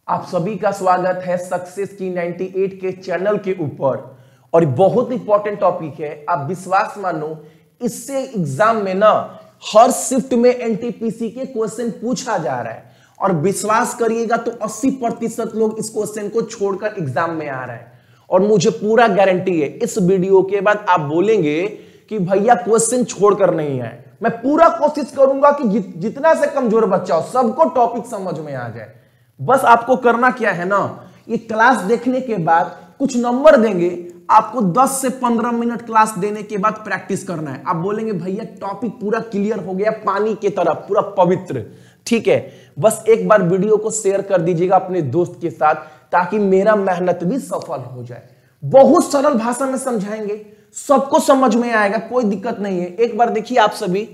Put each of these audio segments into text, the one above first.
आप सभी का स्वागत है सक्सेस की 98 के चैनल के ऊपर। और बहुत इंपॉर्टेंट टॉपिक है, आप विश्वास मानो इससे एग्जाम में ना हर शिफ्ट में एनटीपीसी के क्वेश्चन पूछा जा रहा है और विश्वास करिएगा तो 80% लोग इस क्वेश्चन को छोड़कर एग्जाम में आ रहे हैं। और मुझे पूरा गारंटी है इस वीडियो के बाद आप बोलेंगे कि भैया क्वेश्चन छोड़कर नहीं आए। मैं पूरा कोशिश करूंगा कि जितना से कमजोर बच्चा हो सबको टॉपिक समझ में आ जाए। बस आपको करना क्या है ना, ये क्लास देखने के बाद कुछ नंबर देंगे आपको, 10 से 15 मिनट क्लास देने के बाद प्रैक्टिस करना है। आप बोलेंगे भैया टॉपिक पूरा क्लियर हो गया, पानी की तरह पूरा पवित्र। ठीक है, बस एक बार वीडियो को शेयर कर दीजिएगा अपने दोस्त के साथ ताकि मेरा मेहनत भी सफल हो जाए। बहुत सरल भाषा में समझाएंगे, सबको समझ में आएगा, कोई दिक्कत नहीं है। एक बार देखिए आप सभी,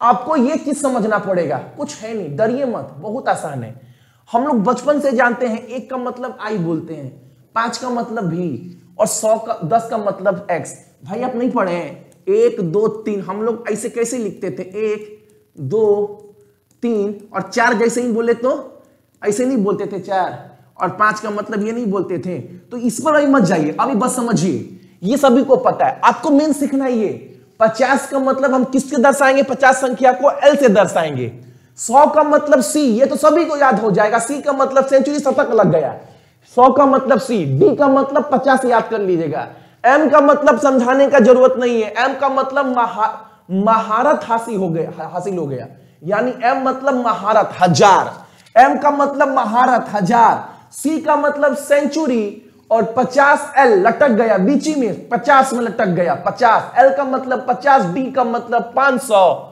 आपको यह चीज समझना पड़ेगा, कुछ है नहीं, डरिए मत, बहुत आसान है। हम लोग बचपन से जानते हैं 1 का मतलब आई बोलते हैं, 5 का मतलब भी, और 10 का मतलब एक्स। भाई आप नहीं पढ़े हैं, 1 2 3 हम लोग ऐसे कैसे लिखते थे, 1 2 3 और 4 जैसे ही बोले तो ऐसे नहीं बोलते थे 4, और 5 का मतलब ये नहीं बोलते थे। तो इस पर अभी मत जाइए, अभी बस समझिए, ये सभी को पता है। आपको मेन सीखना ही है 50 का मतलब हम किससे दर्शाएंगे, 50 संख्या को एल से दर्शाएंगे। 100 का मतलब सी, ये तो सभी को याद हो जाएगा, सी का मतलब सेंचुरी, शतक लग गया। 100 का मतलब सी, डी का मतलब 50 याद कर लीजिएगा। एम का मतलब समझाने का जरूरत नहीं है, एम का मतलब महारत हासिल हो गया, यानी एम मतलब महारत, 1000। एम का मतलब महारत 1000, सी का मतलब सेंचुरी, और 50 एल लटक गया बीच में, 50 में लटक गया 50, एल का मतलब 50, डी का मतलब 500,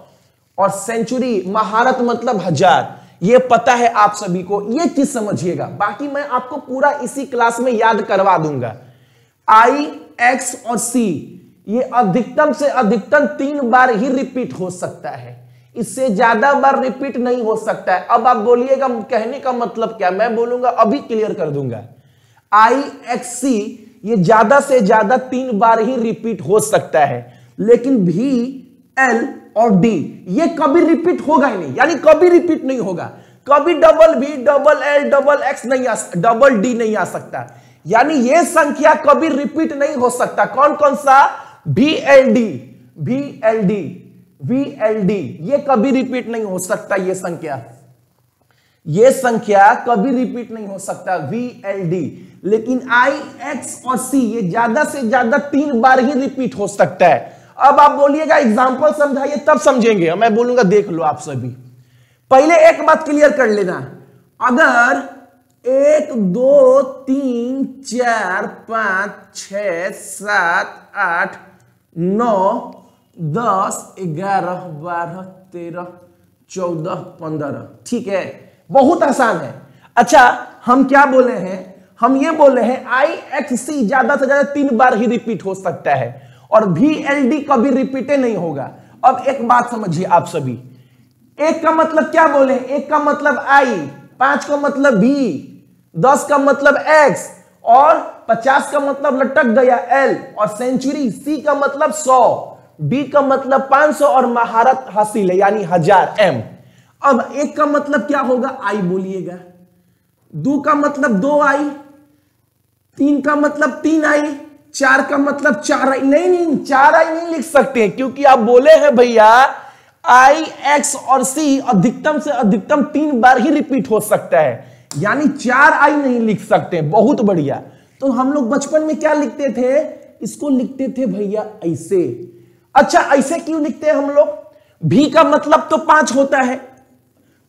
और सेंचुरी महारत मतलब 1000। ये पता है आप सभी को, ये चीज समझिएगा। बाकी मैं आपको पूरा इसी क्लास में याद करवा दूंगा। आई, एक्स और सी ये अधिकतम से अधिकतम 3 बार ही रिपीट हो सकता है, इससे ज्यादा बार रिपीट नहीं हो सकता है। अब आप बोलिएगा कहने का मतलब क्या, मैं बोलूंगा अभी क्लियर कर दूंगा। आई, एक्स, सी ये ज्यादा से ज्यादा 3 बार ही रिपीट हो सकता है, लेकिन भी, एल और डी ये कभी रिपीट होगा ही नहीं, यानी कभी रिपीट नहीं होगा। कभी डबल भी, डबल एल, डबल एक्स नहीं डबल डी नहीं आ सकता, यानी ये संख्या कभी रिपीट नहीं हो सकता। कौन कौन सा, भी एल डी, भी L D, V L D ये कभी रिपीट नहीं हो सकता। ये संख्या कभी रिपीट नहीं हो सकता, वी एल डी। लेकिन आई, एक्स और सी ये ज्यादा से ज्यादा 3 बार ही रिपीट हो सकता है। अब आप बोलिएगा एग्जांपल समझाइए, तब समझेंगे। मैं बोलूंगा देख लो आप सभी, पहले एक बात क्लियर कर लेना, अगर 1 2 3 4 5 6 7 8 9 10 11 12 13 14 15, ठीक है, बहुत आसान है। अच्छा हम क्या बोले हैं, हम ये बोले हैं आई, एक्स, सी ज्यादा से ज्यादा 3 बार ही रिपीट हो सकता है, और भी एल डी कभी रिपीट नहीं होगा। अब एक बात समझिए आप सभी, 1 का मतलब क्या बोले, 1 का मतलब आई, 5 का मतलब भी, 10 का मतलब एक्स, और 50 का मतलब लटक गया एल, और सेंचुरी, सी का मतलब 100, डी का मतलब 500, और महारत हासिल है यानी 1000 एम। अब 1 का मतलब क्या होगा, आई बोलिएगा, 2 का मतलब 2 आई, 3 का मतलब 3 आई, 4 का मतलब 4 आई, नहीं 4 आई नहीं लिख सकते, क्योंकि आप बोले हैं भैया आई, एक्स और सी अधिकतम से अधिकतम 3 बार ही रिपीट हो सकता है, यानी 4 आई नहीं लिख सकते। बहुत बढ़िया। तो हम लोग बचपन में क्या लिखते थे, इसको लिखते थे भैया ऐसे। अच्छा ऐसे क्यों लिखते हैं हम लोग, भी का मतलब तो 5 होता है,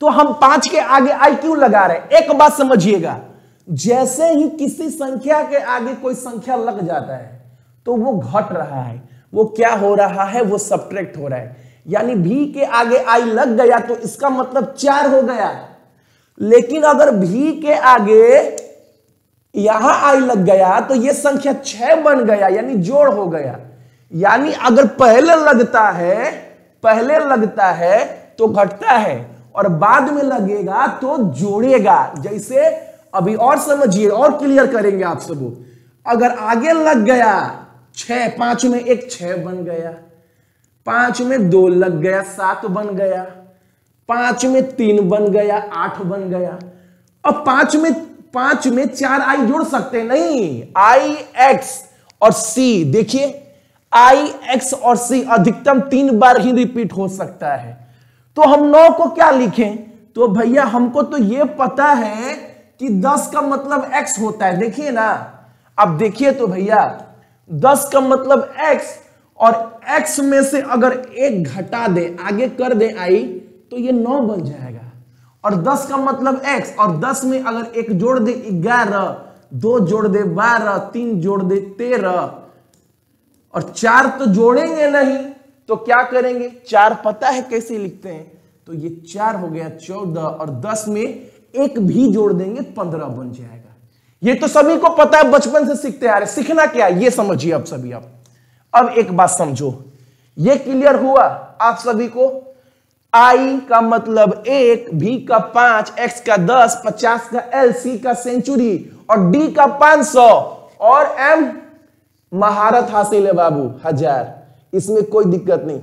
तो हम 5 के आगे आई क्यों लगा रहे हैं। एक बात समझिएगा, जैसे ही किसी संख्या के आगे कोई संख्या लग जाता है तो वो घट रहा है, वो क्या हो रहा है, वो सब्ट्रैक्ट हो रहा है। यानी भी के आगे आई लग गया तो इसका मतलब 4 हो गया, लेकिन अगर भी के आगे यहां आई लग गया तो ये संख्या 6 बन गया, यानी जोड़ हो गया। यानी अगर पहले लगता है तो घटता है, और बाद में लगेगा तो जोड़ेगा। जैसे अभी और समझिए, और क्लियर करेंगे आप सब। अगर आगे लग गया 6, 5 में 1 6 बन गया, 5 में 2 लग गया 7 बन गया, 5 में 3 बन गया 8 बन गया। अब पांच में 4 आई जोड़ सकते हैं नहीं, आई एक्स और सी, देखिए आई एक्स और सी अधिकतम 3 बार ही रिपीट हो सकता है। तो हम 9 को क्या लिखें, तो भैया हमको तो ये पता है कि 10 का मतलब x होता है, देखिए ना, अब देखिए तो भैया 10 का मतलब x, और x में से अगर 1 घटा दे, आगे कर दे आई, तो ये 9 बन जाएगा। और 10 का मतलब x, और 10 में अगर 1 जोड़ दे 11, 2 जोड़ दे 12, 3 जोड़ दे 13, और 4 तो जोड़ेंगे नहीं, तो क्या करेंगे, 4 पता है कैसे लिखते हैं, तो ये 4 हो गया 14, और 10 में 1 भी जोड़ देंगे 15 बन जाएगा। ये तो सभी को पता है, बचपन से सीखते आ रहे, सीखना क्या है ये समझिए आप सभी। अब एक बात समझो, ये क्लियर हुआ आप सभी को, I का मतलब 1, V का 5, X का 10, 50 का L, C का सेंचुरी, और D का 500, और M महारत हासिल है बाबू 1000, इसमें कोई दिक्कत नहीं।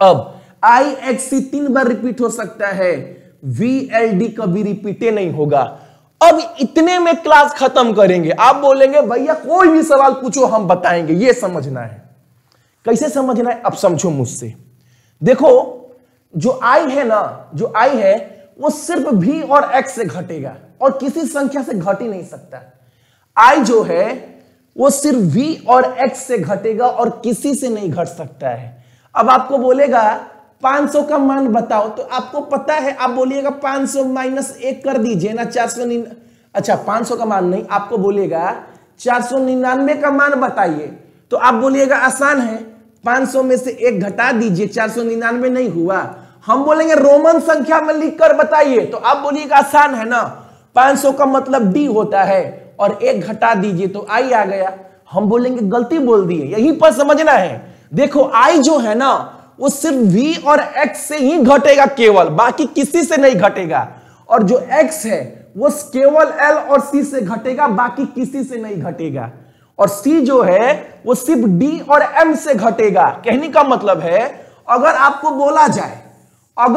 अब I X C 3 bar repeat हो सकता है, V L D कभी रिपीटे नहीं होगा। अब इतने में क्लास खत्म करेंगे। आप बोलेंगे भैया कोई भी सवाल पूछो हम बताएंगे, ये समझना है। कैसे समझना है, अब समझो मुझसे। देखो जो I है ना, जो I है वो सिर्फ V और X से घटेगा और किसी संख्या से घट ही नहीं सकता। I जो है वो सिर्फ V और X से घटेगा और किसी से नहीं घट सकता है। अब आपको बोलेगा 500 का मान बताओ, तो आपको पता है, आप बोलिएगा 500 माइनस 1 कर दीजिए ना, 499, अच्छा 500 का मान नहीं, आपको बोलेगा 499 का मान बताइए, तो आप बोलिएगा आसान है, 500 में से 1 घटा दीजिए, 499 नहीं हुआ। हम बोलेंगे रोमन संख्या में लिखकर बताइए, तो आप बोलिएगा आसान है ना, 500 का मतलब D होता है और 1 घटा दीजिए तो I आ गया। हम बोलेंगे गलती बोल दिए, यहीं पर समझना है। देखो I जो है ना वो सिर्फ V और X से ही घटेगा केवल, बाकी किसी से नहीं घटेगा, और जो X है वो केवल L और C से घटेगा, बाकी किसी से नहीं घटेगा, और C जो है वो सिर्फ D और M से घटेगा। कहने का मतलब है अगर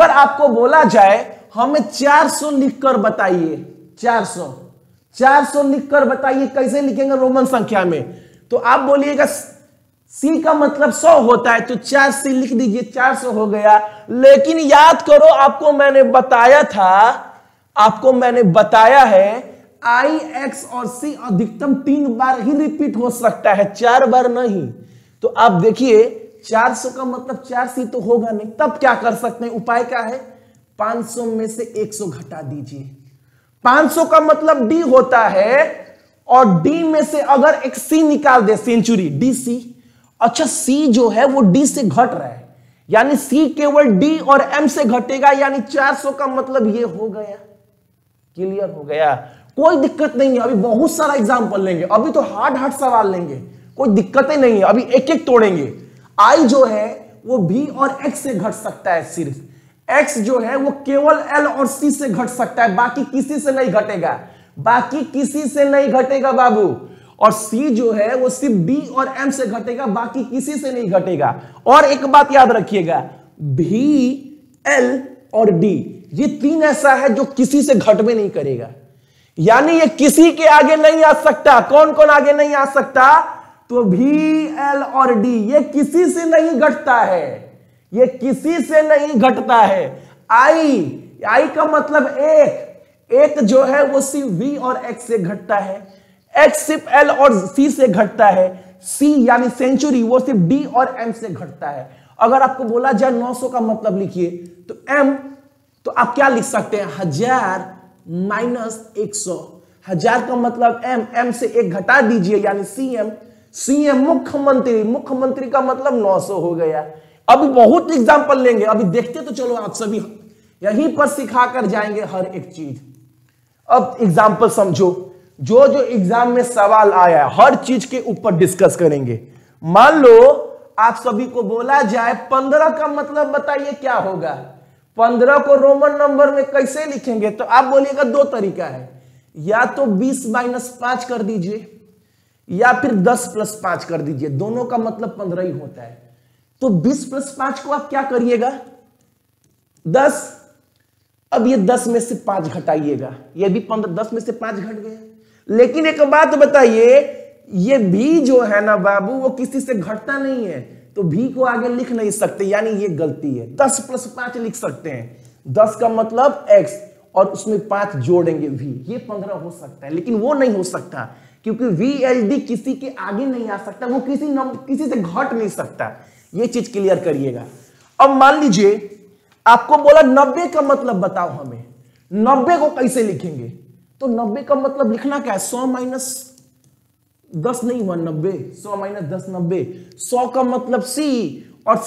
आपको बोला जाए हमें 400 लिखकर बताइए, 400 लिखकर बताइए, कैसे लिखेंगे रोमन संख्या में, तो आप बोलिएगा C का मतलब 100 होता है, तो 4C लिख दीजिए, 400 हो गया। लेकिन याद करो आपको मैंने बताया है I, X और C अधिकतम 3 बार ही रिपीट हो सकता है, 4 बार नहीं। तो आप देखिए 400 का मतलब 4C तो होगा नहीं, तब क्या कर सकते हैं, उपाय क्या है, 500 में से 100 घटा दीजिए। 500 का मतलब D होता है, और D में से अगर एक C निकाल दे, सेंचुरी DC, अच्छा C जो है वो D से घट रहा है, यानी C केवल D और M से घटेगा, यानी 400 का मतलब ये हो गया। क्लियर हो गया, कोई दिक्कत नहीं है। अभी बहुत सारा एग्जांपल लेंगे, अभी तो हार्ड सवाल लेंगे, कोई दिक्कत ही नहीं है, अभी एक एक तोड़ेंगे। I जो है वो V और X से घट सकता है, सिर्फ X जो है वो केवल L और C से घट सकता है, बाकी किसी से नहीं घटेगा, बाबू। और C जो है वो सिर्फ D और M से घटेगा, बाकी किसी से नहीं घटेगा। और एक बात याद रखिएगा, V, L और D ये 3 ऐसा है जो किसी से घट में नहीं करेगा, यानी ये किसी के आगे नहीं आ सकता। कौन कौन आगे नहीं आ सकता, तो V, L और D ये किसी से नहीं घटता है, ये किसी से नहीं घटता है। I का मतलब एक जो है वो सिर्फ V और X से घटता है, X सिर्फ L और C से घटता है, C यानी सेंचुरी वो सिर्फ D और M से घटता है। अगर आपको बोला जाए 900 का मतलब लिखिए, तो M, तो आप क्या लिख सकते हैं, 1000 माइनस 100, 1000 का मतलब M से 1 घटा दीजिए, यानी CM मुख्यमंत्री का मतलब 900 हो गया। अभी बहुत एग्जांपल लेंगे, अभी देखते तो चलो आप सभी, यहीं पर सिखा कर जाएंगे हर एक चीज। अब एग्जांपल समझो, जो एग्जाम में सवाल आया है हर चीज के ऊपर डिस्कस करेंगे। मान लो आप सभी को बोला जाए 15 का मतलब बताइए क्या होगा, 15 को रोमन नंबर में कैसे लिखेंगे, तो आप बोलिएगा 2 तरीका है, या तो 20 माइनस 5 कर दीजिए, या फिर 10 प्लस 5 कर दीजिए, दोनों का मतलब 15 ही होता है। तो 20 प्लस 5 को आप क्या करिएगा, 10, अब ये 10 में से 5 घटाइएगा, ये भी 10 में से 5 घट गया। लेकिन एक बात बताइए, ये भी जो है ना बाबू वो किसी से घटता नहीं है, तो भी को आगे लिख नहीं सकते, यानी ये गलती है। 10 + 5 लिख सकते हैं, 10 का मतलब x और उसमें 5 जोड़ेंगे v, ये 15 हो सकता है। लेकिन वो नहीं हो सकता क्योंकि VLD किसी के आगे नहीं आ सकता, वो किसी से घट नहीं सकता। ये चीज क्लियर करिएगा। अब मान लीजिए आपको बोला 90 का मतलब बताओ हमें, 90 को कैसे लिखेंगे? तो 90 का मतलब लिखना क्या है? 100 - 10 नहीं हुआ 90, 100 - 10 90। 100 का मतलब C और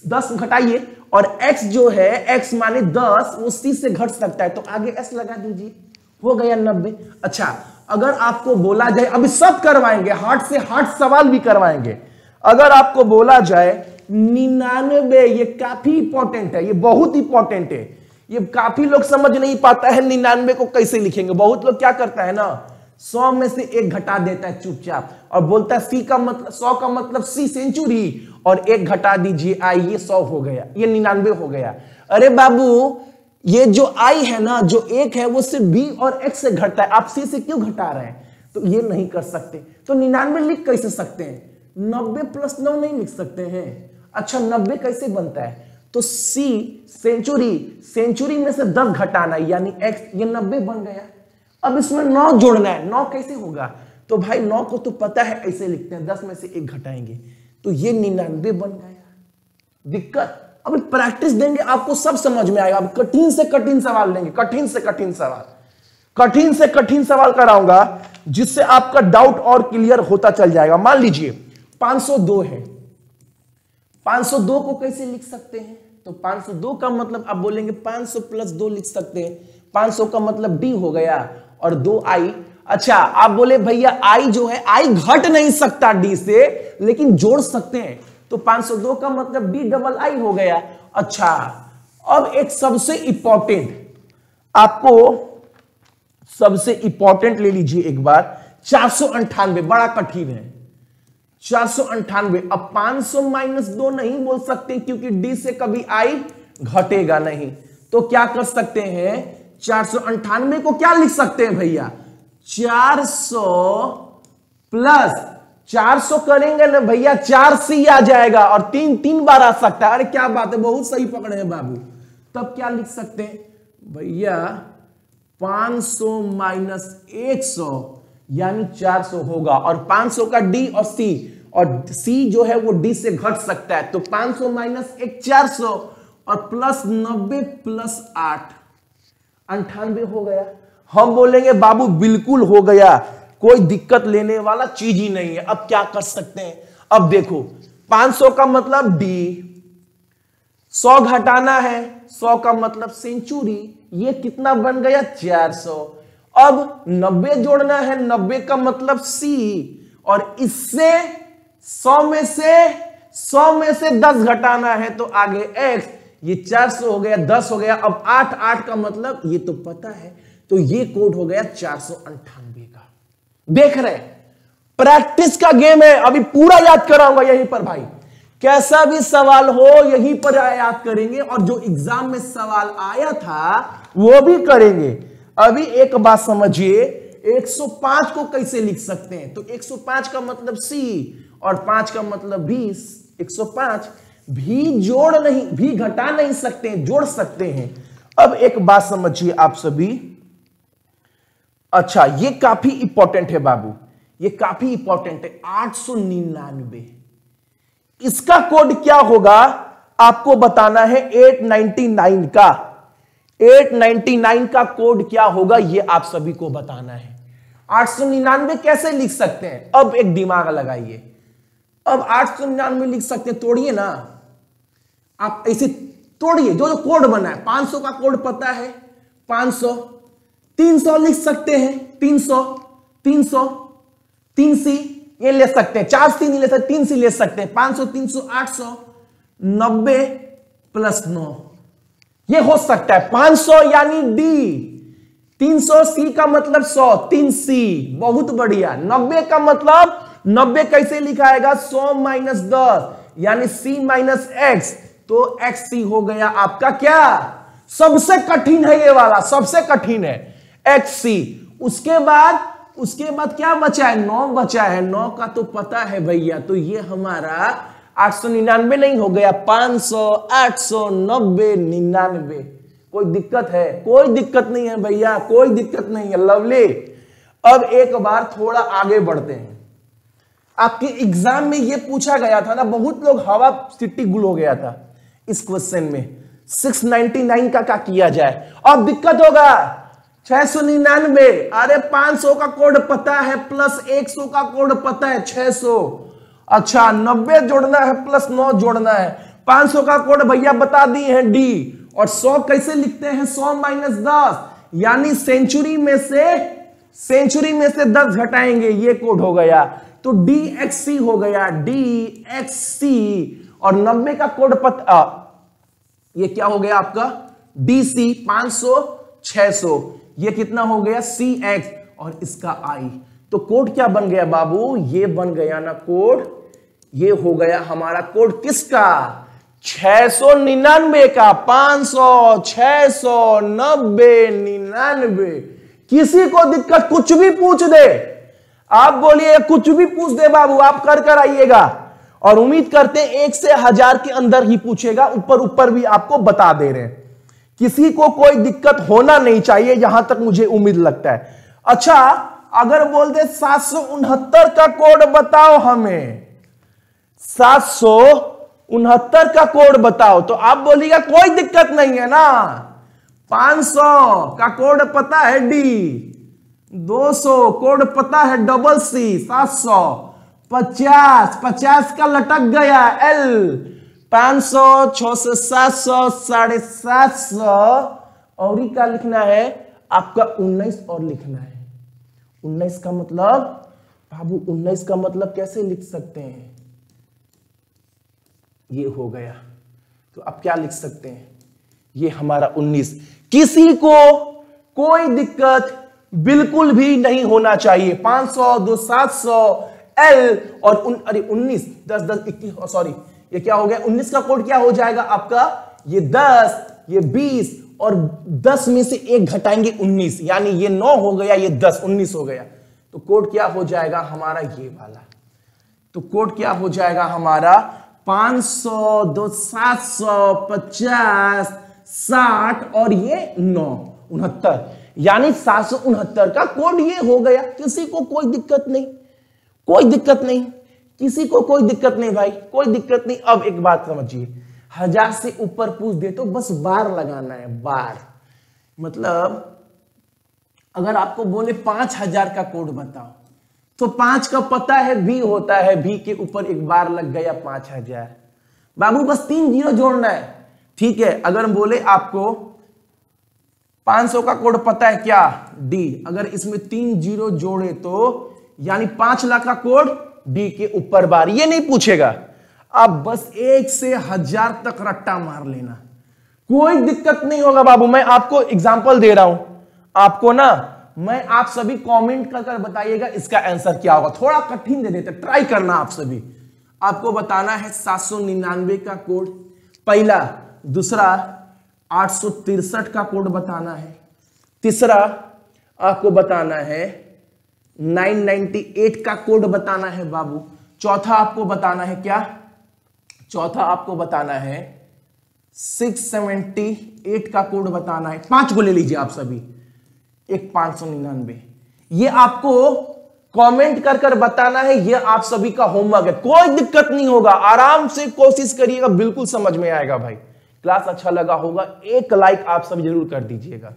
10 घटाइए, और x जो है x माने 10 वो C से घट सकता है, तो आगे s लगा दीजिए, हो गया 90। अच्छा, अगर आपको बोला जाए, अभी सब करवाएंगे, हार्ट से हार्ट सवाल भी करवाएंगे। अगर आपको बोला जाए 99, ये काफी इंपॉर्टेंट है, ये बहुत इंपॉर्टेंट है, ये काफी लोग समझ नहीं पाता है 99 को कैसे लिखेंगे। बहुत लोग क्या करता है ना, 100 में से 1 घटा देता है चुपचाप और बोलता है C का मतलब 100 का मतलब C सेंचुरी, और 1 घटा दीजिए I, ये 100 हो गया, ये 99 हो गया। अरे बाबू, ये जो I है ना, जो 1 है वो सिर्फ B और X से घटता है, आप C से क्यों घटा रहे हैं? तो ये नहीं कर सकते। तो 99 लिख कैसे सकते हैं? 90 + 9 नहीं लिख सकते हैं। अच्छा, 90 कैसे बनता है? तो C सेंचुरी में से 10 घटाना यानी x, ये 90 बन गया। अब इसमें 9 जोड़ना है, 9 कैसे होगा? तो भाई 9 को तो पता है ऐसे लिखते हैं, 10 में से 1 घटाएंगे, तो ये 99 बन गया। दिक्कत अब प्रैक्टिस देंगे आपको सब समझ में आएगा। अब कठिन से कठिन सवाल लेंगे, कठिन से कठिन सवाल कराऊंगा, जिससे आपका डाउट और क्लियर होता चल जाएगा। मान लीजिए 502 है, 502 को कैसे लिख सकते हैं? तो 502 का मतलब आप बोलेंगे 500 + 2 लिख सकते हैं। 500 का मतलब D हो गया और 2I। अच्छा, आप बोले भैया I जो है, I घट नहीं सकता D से, लेकिन जोड़ सकते हैं, तो 502 का मतलब DII हो गया। अच्छा, अब एक सबसे इंपॉर्टेंट ले लीजिए एक बार, 498, बड़ा कठिन है 498। अब 500 - 2 नहीं बोल सकते क्योंकि D से कभी I घटेगा नहीं, तो क्या कर सकते हैं? 498 को क्या लिख सकते हैं भैया? 400 + 400 करेंगे ना भैया, 4C आ जाएगा और 3 बार आ सकता है। अरे क्या बात है, बहुत सही पकड़े हैं बाबू। तब क्या लिख सकते हैं भैया? 500 - 100 यानी 400 होगा, और 500 का D और C, और C जो है वो D से घट सकता है, तो 500 - 1 400 और +90 + 8 98 हो गया। हम बोलेंगे बाबू बिल्कुल हो गया, कोई दिक्कत लेने वाला चीज ही नहीं है। अब क्या कर सकते हैं? अब देखो 500 का मतलब D, 100 घटाना है, 100 का मतलब सेंचुरी, ये कितना बन गया? 400। अब 90 जोड़ना है, 90 का मतलब C, और इससे 100 में से 10 घटाना है, तो आगे X, ये 400 हो गया, 10 हो गया। अब 8 का मतलब ये तो पता है, तो ये कोड हो गया 498 का। देख रहे, प्रैक्टिस का गेम है, अभी पूरा याद कराऊंगा यहीं पर भाई, कैसा भी सवाल हो यहीं पर याद करेंगे, और जो एग्जाम में सवाल आया था वो भी करेंगे। अभी एक बात समझिए, 105 को कैसे लिख सकते हैं? तो 105 का मतलब C और 5 का मतलब 20। 105 भी घटा नहीं सकते हैं, जोड़ सकते हैं। अब एक बात समझिए आप सभी, अच्छा ये काफी इंपॉर्टेंट है बाबू, ये काफी इंपॉर्टेंट है। 899 इसका कोड क्या होगा आपको बताना है। 899 का कोड क्या होगा ये आप सभी को बताना है। 899 कैसे लिख सकते हैं? अब एक दिमाग लगाइए, अब 899 लिख सकते हैं, तोड़िए ना आप, ऐसे तोड़िए, जो कोड बना है। 500 का कोड पता है, 500, 300 लिख सकते हैं, 300, 3C ये ले सकते हैं, 4C नहीं ले सकते, 3C ले सकते हैं। 500, 300, 800, 90 + 9 ये हो सकता है। 500 यानी D, 300 C का मतलब 100, 3C, बहुत बढ़िया। 90 का मतलब 90 कैसे लिखाएगा? 100 - 10 यानी C - X, तो XC हो गया आपका क्या? सबसे कठिन है ये वाला, सबसे कठिन है XC। उसके बाद क्या बचा है? 9 बचा है। 9 का तो पता है भैया, तो ये हमारा 899 नहीं हो गया, 500, 800, 90, 99। कोई दिक्कत है? कोई दिक्कत नहीं है भैया, कोई दिक्कत नहीं है। लवली, अब एक बार थोड़ा आगे बढ़ते हैं। आपके एग्जाम में ये पूछा गया था ना, बहुत लोग हवा सिट्टी गुल हो गया था इस क्वेश्चन में। 699 का क्या किया जाए? अब दिक्कत होगा। 699, अरे 500 का कोड पता है प्लस 100 का कोड पता है 600। अच्छा, 90 जोड़ना है प्लस 9 जोड़ना है। 500 का कोड भैया बता दिए हैं डी। और 100 कैसे लिखते हैं? 100 माइनस 10, यानी सेंचुरी में से 10 घटाएंगे, ये कोड हो गया। तो DXC हो गया, DXC। और 90 का कोड पता, ये क्या हो गया आपका? DC। 500, 600, ये कितना हो गया? CX। और इसका I। तो कोड क्या बन गया बाबू? ये बन गया ना कोड, ये हो गया हमारा कोड किसका? 699 का। 500, 600, 90, 99। किसी को दिक्कत? कुछ भी पूछ दे, आप बोलिए कुछ भी पूछ दे बाबू, आप कर आइएगा। और उम्मीद करते हैं 1 से 1000 के अंदर ही पूछेगा, ऊपर भी आपको बता दे रहे हैं। किसी को कोई दिक्कत होना नहीं चाहिए, यहां तक मुझे उम्मीद लगता है। अच्छा, अगर बोल दे 769 का कोड बताओ हमें, 769 का कोड बताओ, तो आप बोलिएगा कोई दिक्कत नहीं है ना। 500 का कोड पता है डी, 200 कोड पता है डबल सी, 700, 50 का लटक गया एल, 500, 600, 700, 750। और ही क्या लिखना है आपका? 19 और लिखना है। 19 का मतलब बाबू, 19 का मतलब कैसे लिख सकते हैं? ये हो गया, तो अब क्या लिख सकते हैं? ये हमारा 19। किसी को कोई दिक्कत बिल्कुल भी नहीं होना चाहिए। 500, 200, 700 एल और अरे 19, 10, 10, 21, सॉरी ये क्या हो गया? 19 का कोड क्या हो जाएगा आपका? ये 10, ये 20 और 10 में से 1 घटाएंगे 19, यानी ये 9 हो गया, ये 10, 19 हो गया। तो कोड क्या हो जाएगा हमारा? ये वाला। तो कोड क्या हो जाएगा हमारा? 500, 200, 700, 50, 60 और ये 9, 69, यानी 769 का कोड ये हो गया। किसी को कोई दिक्कत नहीं, कोई दिक्कत नहीं, किसी को कोई दिक्कत नहीं भाई, कोई दिक्कत नहीं। अब एक बात समझिए, 1000 से ऊपर पूछ दे तो बस बार लगाना है, बार। मतलब अगर आपको बोले 5000 का कोड बताओ, तो 5 का पता है V होता है, V के ऊपर एक बार लग गया 5000 बाबू, बस 3 जीरो जोड़ना है। ठीक है, अगर बोले आपको 500 का कोड पता है क्या? D, अगर इसमें 3 जीरो जोड़े तो यानी 5 लाख का कोड D के ऊपर बार, ये नहीं पूछेगा। अब बस 1 से 1000 तक रट्टा मार लेना, कोई दिक्कत नहीं होगा बाबू। मैं आपको एग्जांपल दे रहा हूं, आपको ना मैं आप सभी कमेंट कर बताइएगा इसका आंसर क्या होगा। थोड़ा कठिन दे देते, ट्राई करना आप सभी। आपको बताना है 799 का कोड पहला, दूसरा 863 का कोड बताना है, तीसरा आपको बताना है 998 का कोड बताना है बाबू, चौथा आपको बताना है क्या? चौथा आपको बताना है 678 का कोड बताना है। 5 को ले लीजिए आप सभी, एक 599। ये आपको कमेंट कर बताना है, ये आप सभी का होमवर्क है, कोई दिक्कत नहीं होगा, आराम से कोशिश करिएगा, बिल्कुल समझ में आएगा भाई। क्लास अच्छा लगा होगा, एक लाइक आप सभी जरूर कर दीजिएगा।